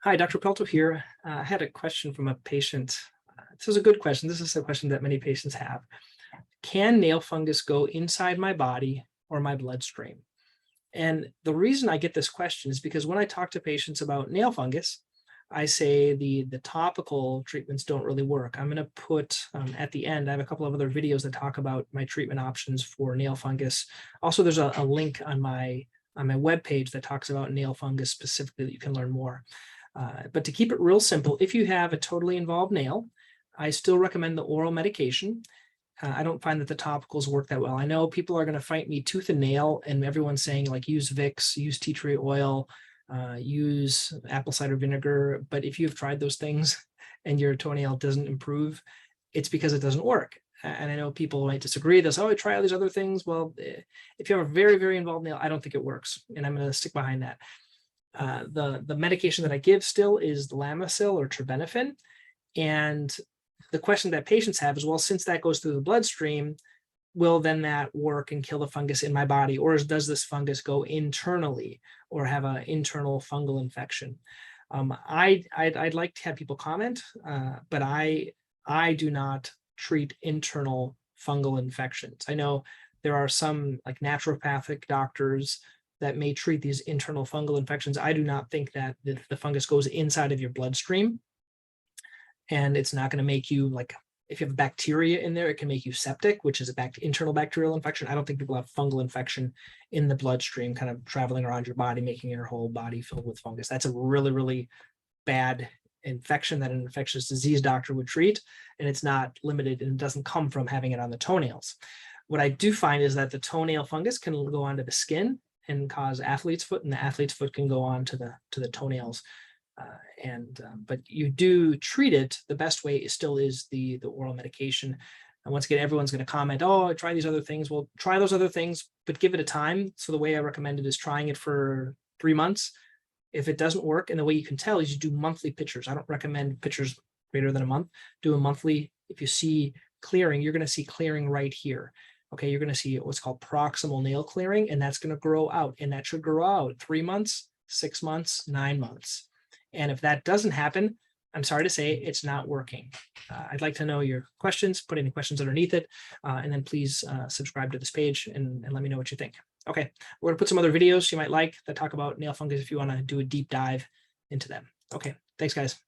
Hi, Dr. Pelto here. I had a question from a patient. This is a good question. This is a question that many patients have. Can nail fungus go inside my body or my bloodstream? And the reason I get this question is because when I talk to patients about nail fungus, I say the topical treatments don't really work. I'm going to put at the end, I have a couple of other videos that talk about my treatment options for nail fungus. Also, there's a link on my webpage that talks about nail fungus specifically that you can learn more. But to keep it real simple, if you have a totally involved nail, I still recommend the oral medication. I don't find that the topicals work that well. I know people are going to fight me tooth and nail, and everyone's saying like use Vicks, use tea tree oil, use apple cider vinegar. But if you've tried those things and your toenail doesn't improve, it's because it doesn't work. And I know people might disagree. They'll say, oh, I try all these other things. Well, if you have a very, very involved nail, I don't think it works. And I'm going to stick behind that. The medication that I give still is the Lamisil or terbinafine. And the question that patients have is, well, since that goes through the bloodstream, will then that work and kill the fungus in my body? Or does this fungus go internally or have an internal fungal infection? I'd like to have people comment, but I do not treat internal fungal infections. I know there are some like naturopathic doctors that may treat these internal fungal infections. I do not think that the fungus goes inside of your bloodstream, and it's not going to make you, like, if you have bacteria in there, it can make you septic, which is an internal bacterial infection. I don't think people have fungal infection in the bloodstream, kind of traveling around your body, making your whole body filled with fungus. That's a really, really bad infection that an infectious disease doctor would treat, and it's not limited and it doesn't come from having it on the toenails. What I do find is that the toenail fungus can go onto the skin and cause athlete's foot, and the athlete's foot can go on to the toenails. But you do treat it. The best way still is the oral medication. And once again, everyone's going to comment, oh, I try these other things. Well, try those other things, but give it a time. So the way I recommend it is trying it for 3 months. If it doesn't work, and the way you can tell is you do monthly pictures. I don't recommend pictures greater than a month. Do a monthly. If you see clearing, you're going to see clearing right here. Okay, you're going to see what's called proximal nail clearing, and that's going to grow out, and that should grow out 3 months, 6 months, 9 months. And if that doesn't happen, I'm sorry to say it's not working. I'd like to know your questions, put any questions underneath it, and then please subscribe to this page and let me know what you think. Okay, we're gonna put some other videos you might like that talk about nail fungus if you wanna do a deep dive into them. Okay, thanks guys.